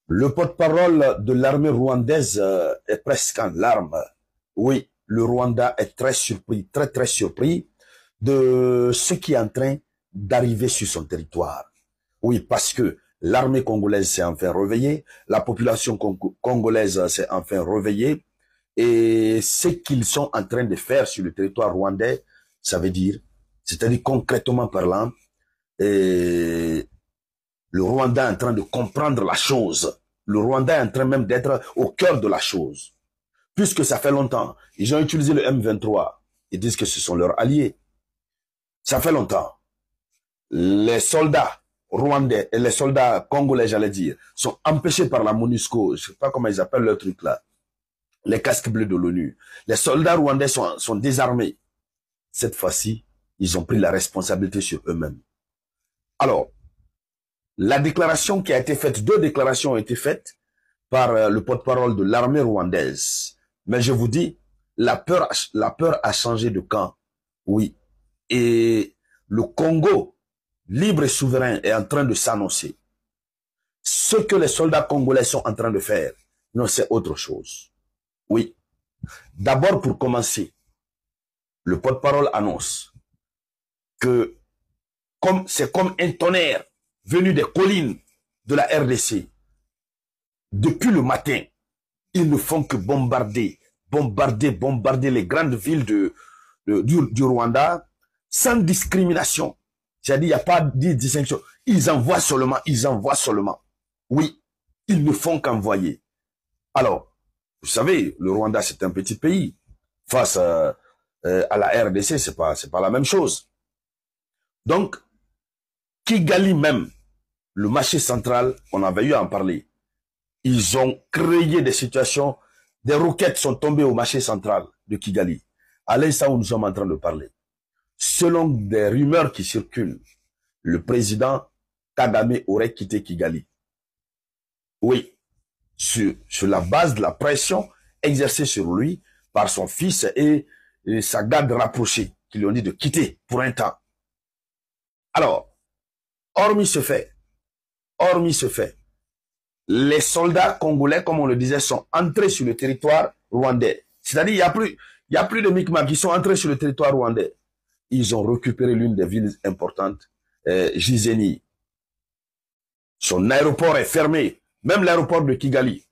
Le porte-parole de l'armée rwandaise est presque en larmes. Oui, le Rwanda est très surpris, très surpris de ce qui est en train d'arriver sur son territoire. Oui, parce que l'armée congolaise s'est enfin réveillée, la population congolaise s'est enfin réveillée, et ce qu'ils sont en train de faire sur le territoire rwandais, ça veut dire, c'est-à-dire concrètement parlant, et le Rwanda est en train de comprendre la chose. Le Rwanda est en train même d'être au cœur de la chose. Puisque ça fait longtemps, ils ont utilisé le M23. Ils disent que ce sont leurs alliés. Ça fait longtemps. Les soldats rwandais et les soldats congolais, j'allais dire, sont empêchés par la MONUSCO. Je ne sais pas comment ils appellent le truc là. Les casques bleus de l'ONU. Les soldats rwandais sont désarmés. Cette fois-ci, ils ont pris la responsabilité sur eux-mêmes. Alors, la déclaration qui a été faite, deux déclarations ont été faites par le porte-parole de l'armée rwandaise. Mais je vous dis, la peur a changé de camp. Oui. Et le Congo, libre et souverain, est en train de s'annoncer. Ce que les soldats congolais sont en train de faire, non, c'est autre chose. Oui. D'abord, pour commencer, le porte-parole annonce que c'est comme un tonnerre venu des collines de la RDC. Depuis le matin, ils ne font que bombarder les grandes villes du Rwanda sans discrimination. C'est-à-dire, il n'y a pas de distinction. Ils envoient seulement. Oui, ils ne font qu'envoyer. Alors, vous savez, le Rwanda, c'est un petit pays. Face à la RDC, c'est pas la même chose. Donc, Kigali même, le marché central, on avait eu à en parler. Ils ont créé des situations, des roquettes sont tombées au marché central de Kigali. À l'instant où nous sommes en train de parler. Selon des rumeurs qui circulent, le président Kagame aurait quitté Kigali. Oui, sur la base de la pression exercée sur lui par son fils et sa garde rapprochée, qui lui ont dit de quitter pour un temps. Alors, hormis ce fait, les soldats congolais, comme on le disait, sont entrés sur le territoire rwandais. C'est-à-dire, il y a plus de micmacs qui sont entrés sur le territoire rwandais. Ils ont récupéré l'une des villes importantes, Gisenyi. Son aéroport est fermé, même l'aéroport de Kigali.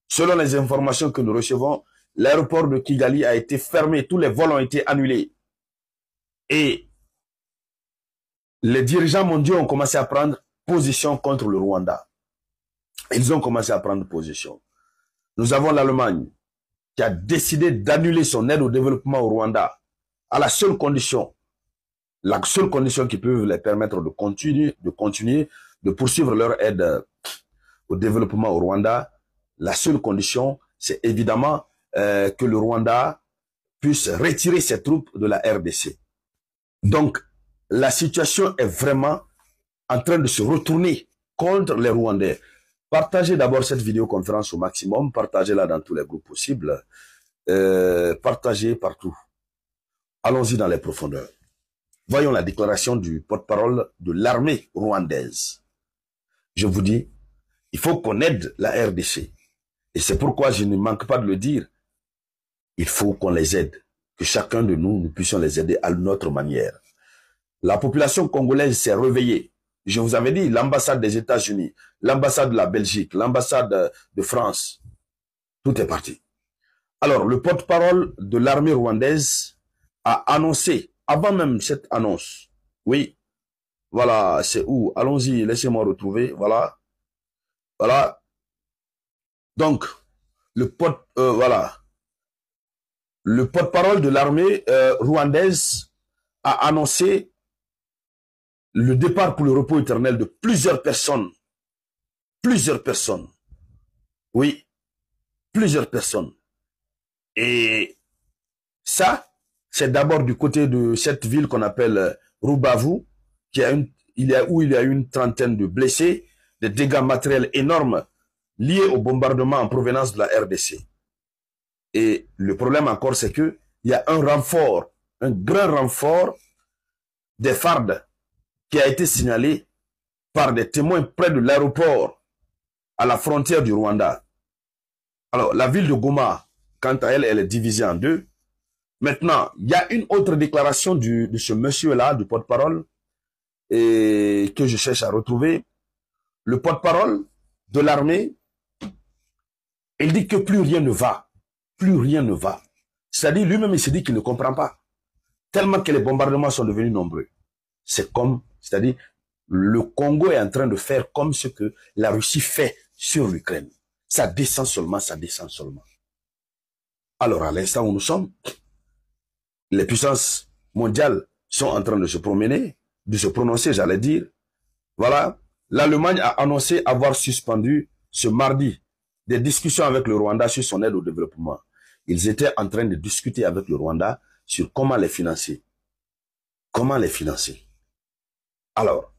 Selon les informations que nous recevons, l'aéroport de Kigali a été fermé, tous les vols ont été annulés. Et les dirigeants mondiaux ont commencé à prendre position contre le Rwanda. Ils ont commencé à prendre position. Nous avons l'Allemagne qui a décidé d'annuler son aide au développement au Rwanda à la seule condition qui peut les permettre de continuer de poursuivre leur aide au développement au Rwanda. La seule condition, c'est évidemment que le Rwanda puisse retirer ses troupes de la RDC. Donc, la situation est vraiment en train de se retourner contre les Rwandais. Partagez d'abord cette vidéoconférence au maximum, partagez-la dans tous les groupes possibles, partagez partout. Allons-y dans les profondeurs. Voyons la déclaration du porte-parole de l'armée rwandaise. Je vous dis, il faut qu'on aide la RDC. Et c'est pourquoi je ne manque pas de le dire. Il faut qu'on les aide. Que chacun de nous puissions les aider à notre manière. La population congolaise s'est réveillée. Je vous avais dit, l'ambassade des États-Unis, l'ambassade de la Belgique, l'ambassade de France, tout est parti. Alors, le porte-parole de l'armée rwandaise a annoncé, avant même cette annonce, oui, voilà, c'est où? Allons-y, laissez-moi retrouver, voilà. Voilà. Donc, le porte-parole de l'armée rwandaise a annoncé le départ pour le repos éternel de plusieurs personnes. Plusieurs personnes. Oui, plusieurs personnes. Et ça, c'est d'abord du côté de cette ville qu'on appelle Rubavu, où il y a une trentaine de blessés, des dégâts matériels énormes liés au bombardement en provenance de la RDC. Et le problème encore, c'est que il y a un renfort, un grand renfort des FARD qui a été signalé par des témoins près de l'aéroport à la frontière du Rwanda. Alors, la ville de Goma, quant à elle, elle est divisée en deux. Maintenant, il y a une autre déclaration de ce monsieur-là, du porte-parole, et que je cherche à retrouver. Le porte-parole de l'armée, il dit que plus rien ne va. Plus rien ne va. C'est-à-dire, lui-même, il se dit qu'il ne comprend pas. Tellement que les bombardements sont devenus nombreux. C'est comme, c'est-à-dire, le Congo est en train de faire comme ce que la Russie fait sur l'Ukraine. Ça descend seulement, ça descend seulement. Alors, à l'instant où nous sommes, les puissances mondiales sont en train de se promener, de se prononcer, j'allais dire. Voilà, l'Allemagne a annoncé avoir suspendu ce mardi des discussions avec le Rwanda sur son aide au développement. Ils étaient en train de discuter avec le Rwanda sur comment les financer. Comment les financer. Alors,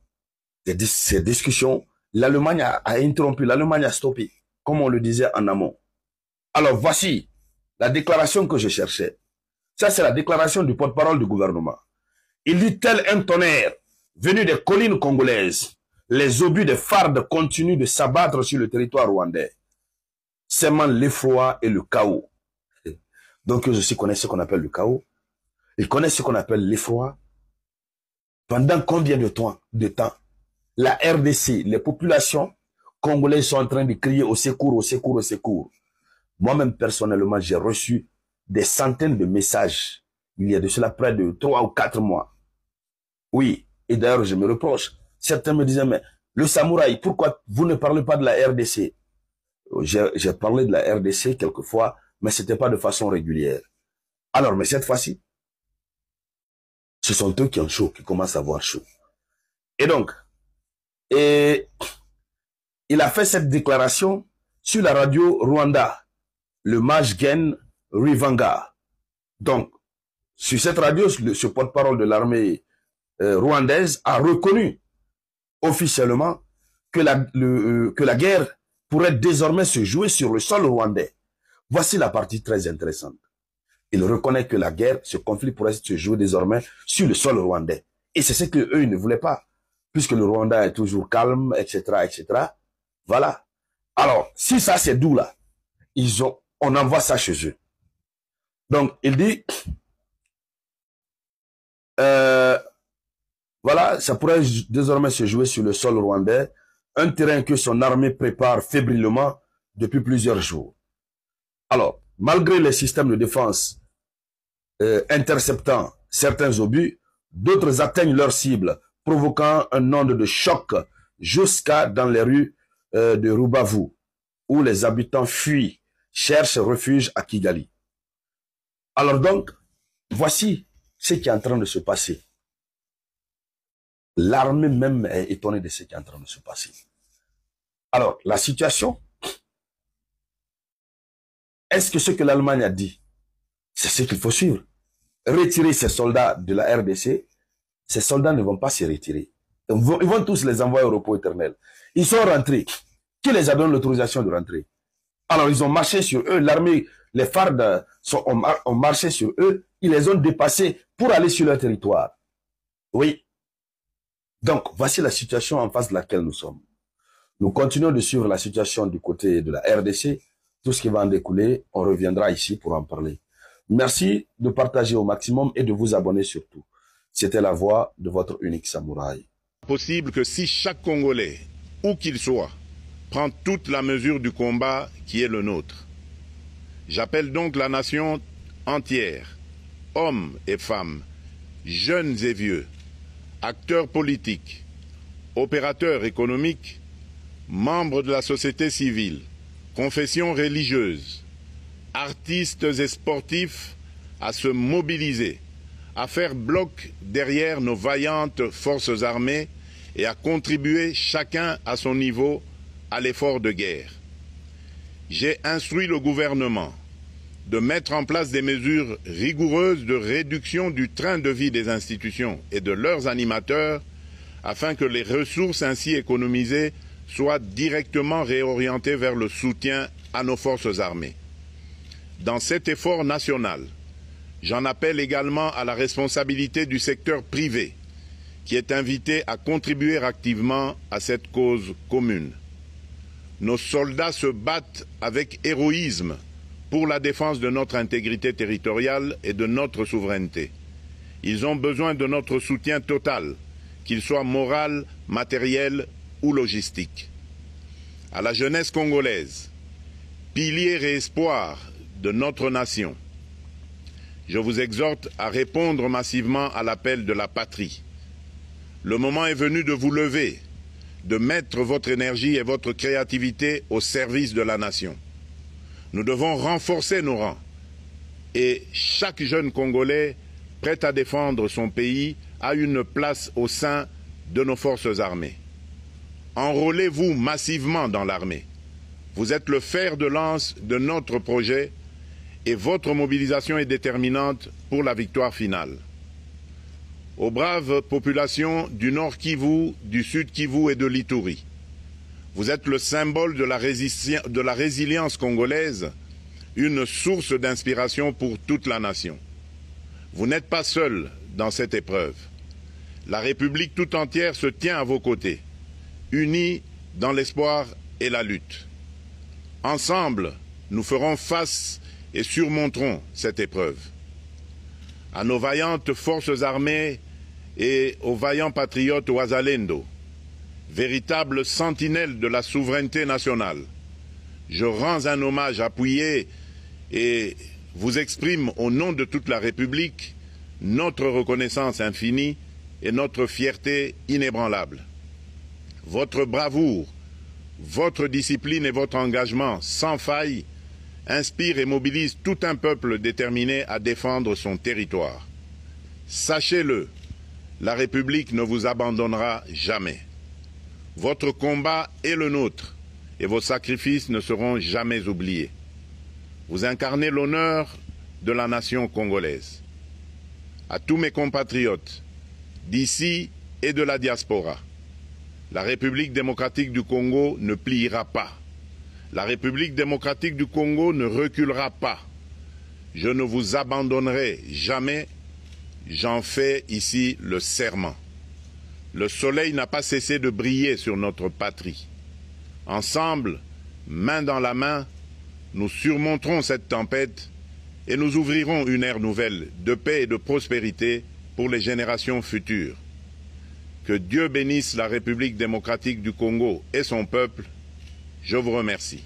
ces discussions, l'Allemagne a interrompu, l'Allemagne a stoppé, comme on le disait en amont. Alors, voici la déclaration que je cherchais. Ça, c'est la déclaration du porte-parole du gouvernement. Il dit, tel un tonnerre venu des collines congolaises, les obus des fardes continuent de s'abattre sur le territoire rwandais, sèmant l'effroi et le chaos. Donc, eux aussi connaissent ce qu'on appelle le chaos. Ils connaissent ce qu'on appelle l'effroi. Pendant combien de temps la RDC, les populations congolaises sont en train de crier au secours, au secours, au secours. Moi-même, personnellement, j'ai reçu des centaines de messages. Il y a de cela près de 3 ou 4 mois. Oui, et d'ailleurs, je me reproche. Certains me disaient, mais le samouraï, pourquoi vous ne parlez pas de la RDC? J'ai parlé de la RDC quelquefois, mais c'était pas de façon régulière. Alors, mais cette fois-ci, ce sont eux qui ont chaud, qui commencent à avoir chaud. Et donc, il a fait cette déclaration sur la radio Rwanda, le Majgen Rivanga. Donc, sur cette radio, ce porte-parole de l'armée rwandaise a reconnu officiellement que la guerre pourrait désormais se jouer sur le sol rwandais. Voici la partie très intéressante. Il reconnaît que la guerre, ce conflit pourrait se jouer désormais sur le sol rwandais. Et c'est ce qu'eux, ils ne voulaient pas. Puisque le Rwanda est toujours calme, etc., etc. Voilà. Alors, si ça c'est doux là, on envoie ça chez eux. Donc, il dit, voilà, ça pourrait désormais se jouer sur le sol rwandais, un terrain que son armée prépare fébrilement depuis plusieurs jours. Alors, malgré les systèmes de défense interceptant certains obus, d'autres atteignent leur cible, provoquant un onde de choc jusqu'à dans les rues de Rubavu, où les habitants fuient, cherchent refuge à Kigali. Alors donc, voici ce qui est en train de se passer. L'armée même est étonnée de ce qui est en train de se passer. Alors, la situation, est-ce que ce que l'Allemagne a dit, c'est ce qu'il faut suivre? Retirer ces soldats de la RDC, ces soldats ne vont pas se retirer. Ils vont tous les envoyer au repos éternel. Ils sont rentrés. Qui les a donné l'autorisation de rentrer? Alors, ils ont marché sur eux. L'armée, les FARD ont marché sur eux. Ils les ont dépassés pour aller sur leur territoire. Oui. Donc, voici la situation en face de laquelle nous sommes. Nous continuons de suivre la situation du côté de la RDC. Tout ce qui va en découler, on reviendra ici pour en parler. Merci de partager au maximum et de vous abonner surtout. C'était la voix de votre unique samouraï. Possible que si chaque Congolais, où qu'il soit, prend toute la mesure du combat qui est le nôtre. J'appelle donc la nation entière, hommes et femmes, jeunes et vieux, acteurs politiques, opérateurs économiques, membres de la société civile, confessions religieuses, artistes et sportifs à se mobiliser, à faire bloc derrière nos vaillantes forces armées et à contribuer chacun à son niveau à l'effort de guerre. J'ai instruit le gouvernement de mettre en place des mesures rigoureuses de réduction du train de vie des institutions et de leurs animateurs afin que les ressources ainsi économisées soient directement réorientées vers le soutien à nos forces armées. Dans cet effort national, j'en appelle également à la responsabilité du secteur privé, qui est invité à contribuer activement à cette cause commune. nos soldats se battent avec héroïsme pour la défense de notre intégrité territoriale et de notre souveraineté. Ils ont besoin de notre soutien total, qu'il soit moral, matériel ou logistique. À la jeunesse congolaise, pilier et espoir de notre nation, je vous exhorte à répondre massivement à l'appel de la patrie. Le moment est venu de vous lever, de mettre votre énergie et votre créativité au service de la nation. Nous devons renforcer nos rangs et chaque jeune Congolais prêt à défendre son pays a une place au sein de nos forces armées. Enrôlez-vous massivement dans l'armée. Vous êtes le fer de lance de notre projet et votre mobilisation est déterminante pour la victoire finale. Aux braves populations du Nord Kivu, du Sud Kivu et de l'Ituri, vous êtes le symbole de la résilience congolaise, une source d'inspiration pour toute la nation. Vous n'êtes pas seuls dans cette épreuve. La République tout entière se tient à vos côtés, unis dans l'espoir et la lutte. Ensemble, nous ferons face et surmonterons cette épreuve. À nos vaillantes forces armées et aux vaillants patriotes Ouazalendo, véritables sentinelles de la souveraineté nationale, je rends un hommage appuyé et vous exprime au nom de toute la République notre reconnaissance infinie et notre fierté inébranlable. Votre bravoure, votre discipline et votre engagement sans faille inspirent et mobilisent tout un peuple déterminé à défendre son territoire. Sachez-le, la République ne vous abandonnera jamais. Votre combat est le nôtre et vos sacrifices ne seront jamais oubliés. Vous incarnez l'honneur de la nation congolaise. À tous mes compatriotes, d'ici et de la diaspora, la République démocratique du Congo ne pliera pas. La République démocratique du Congo ne reculera pas. Je ne vous abandonnerai jamais. J'en fais ici le serment. Le soleil n'a pas cessé de briller sur notre patrie. Ensemble, main dans la main, nous surmonterons cette tempête et nous ouvrirons une ère nouvelle de paix et de prospérité pour les générations futures. Que Dieu bénisse la République démocratique du Congo et son peuple. Je vous remercie.